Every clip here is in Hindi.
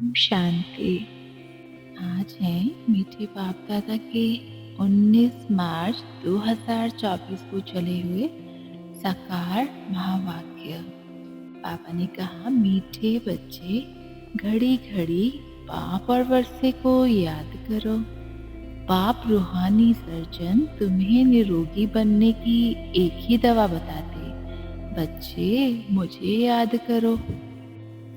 शांति। आज है मीठे बाप दादा के 19 मार्च 2024 को चले हुए साकार महावाक्य। पापा ने कहा, मीठे बच्चे, घड़ी घड़ी बाप और वर्षे को याद करो। बाप रूहानी सर्जन तुम्हें निरोगी बनने की एक ही दवा बताते, बच्चे मुझे याद करो।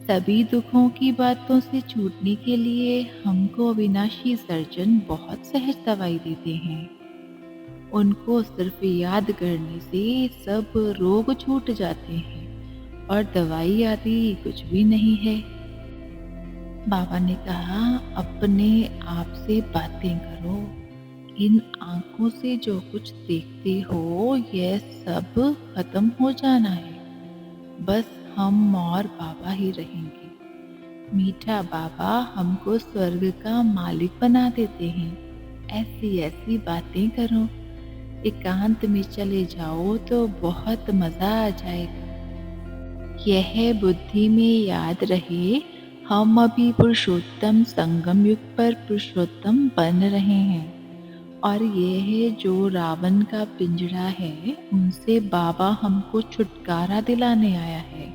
सभी दुखों की बातों से छूटने के लिए हमको अविनाशी सर्जन बहुत सहज दवाई देते हैं। उनको सिर्फ याद करने से सब रोग छूट जाते हैं और दवाई आदि कुछ भी नहीं है। बाबा ने कहा, अपने आप से बातें करो। इन आंखों से जो कुछ देखते हो यह सब खत्म हो जाना है। बस हम और बाबा ही रहेंगे। मीठा बाबा हमको स्वर्ग का मालिक बना देते हैं। ऐसी ऐसी बातें करो। एकांत में चले जाओ तो बहुत मज़ा आ जाएगा। यह बुद्धि में याद रहे, हम अभी पुरुषोत्तम संगम युग पर पुरुषोत्तम बन रहे हैं और यह जो रावण का पिंजड़ा है उनसे बाबा हमको छुटकारा दिलाने आया है।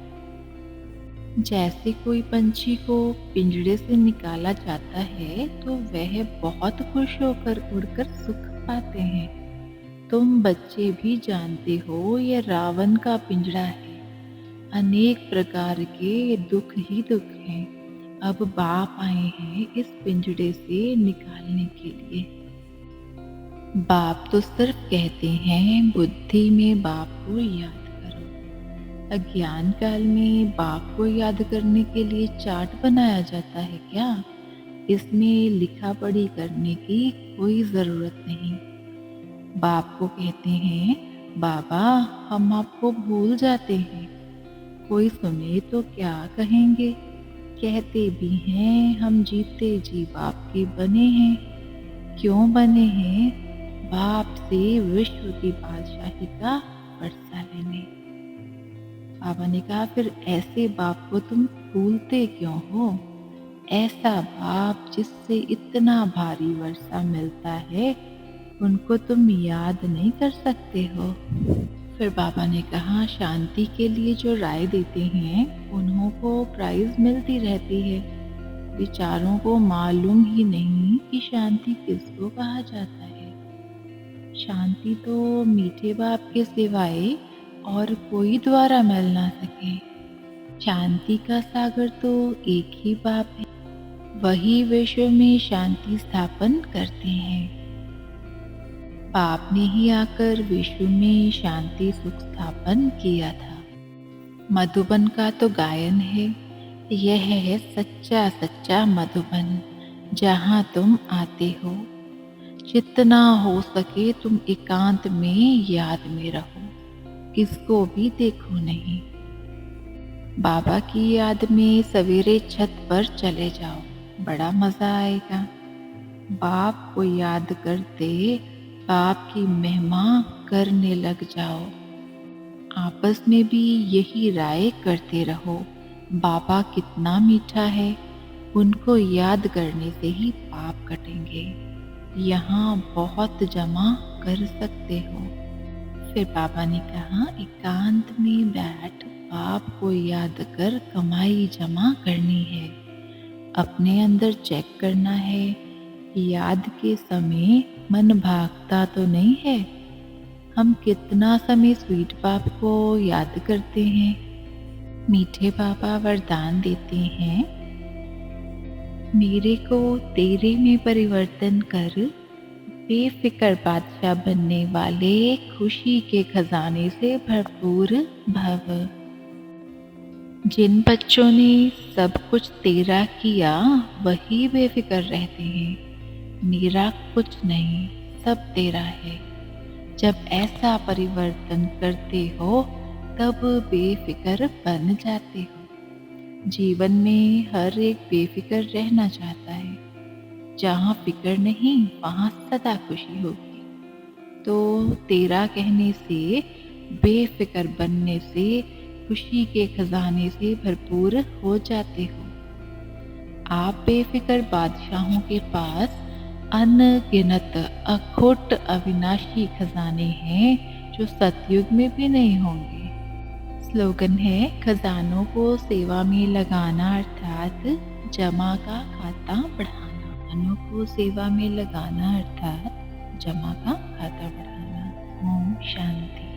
जैसे कोई पंछी को पिंजड़े से निकाला जाता है तो वह बहुत खुश होकर उड़कर सुख पाते हैं। तुम बच्चे भी जानते हो यह रावण का पिंजड़ा है। अनेक प्रकार के दुख ही दुख हैं। अब बाप आए हैं इस पिंजड़े से निकालने के लिए। बाप तो सिर्फ कहते हैं बुद्धि में बाप को याद करो। अज्ञान काल में बाप को याद करने के लिए चार्ट बनाया जाता है क्या? इसमें लिखा पढ़ी करने की कोई ज़रूरत नहीं। बाप को कहते हैं, बाबा हम आपको भूल जाते हैं। कोई सुने तो क्या कहेंगे? कहते भी हैं हम जीते जी बाप के बने हैं। क्यों बने हैं? बाप से विश्व की बादशाही का वर्षा लेने। बाबा ने कहा, फिर ऐसे बाप को तुम भूलते क्यों हो? ऐसा बाप जिससे इतना भारी वर्षा मिलता है उनको तुम याद नहीं कर सकते हो। फिर बाबा ने कहा, शांति के लिए जो राय देते हैं उन्हों को प्राइज मिलती रहती है। विचारों को मालूम ही नहीं कि शांति किसको कहा जाता है। शांति तो मीठे बाप के सिवाय और कोई द्वारा मिल ना सके। शांति का सागर तो एक ही बाप है। वही विश्व में शांति स्थापन करते हैं। बाप ने ही आकर विश्व में शांति सुख स्थापन किया था। मधुबन का तो गायन है, यह है सच्चा सच्चा मधुबन जहाँ तुम आते हो। जितना हो सके तुम एकांत में याद में रहो, किसको भी देखो नहीं। बाबा की याद में सवेरे छत पर चले जाओ, बड़ा मज़ा आएगा। बाप को याद करते बाप की महिमा करने लग जाओ। आपस में भी यही राय करते रहो, बाबा कितना मीठा है। उनको याद करने से ही पाप कटेंगे। यहाँ बहुत जमा कर सकते हो। फिर बाबा ने कहा, एकांत में बैठ बाप को याद कर कमाई जमा करनी है। अपने अंदर चेक करना है, याद के समय मन भागता तो नहीं है। हम कितना समय स्वीट बाप को याद करते हैं। मीठे बाबा वरदान देते हैं, मेरे को तेरे में परिवर्तन कर बेफिक्र बादशाह बनने वाले खुशी के खजाने से भरपूर भव। जिन बच्चों ने सब कुछ तेरा किया वही बेफिक्र रहते हैं। मेरा कुछ नहीं, सब तेरा है। जब ऐसा परिवर्तन करते हो तब बेफिक्र बन जाते हो। जीवन में हर एक बेफिक्र रहना चाहता है। जहाँ फिक्र नहीं वहाँ सदा खुशी होगी। तो तेरा कहने से, बेफिक्र बनने से खुशी के खजाने से भरपूर हो जाते हो। आप बेफिक्र बादशाहों के पास अनगिनत अखुट अविनाशी खजाने हैं जो सतयुग में भी नहीं होंगे। स्लोगन है खजानों को सेवा में लगाना अर्थात जमा का खाता बढ़ाना। खजानों को सेवा में लगाना अर्थात जमा का खाता बढ़ाना। ओम शांति।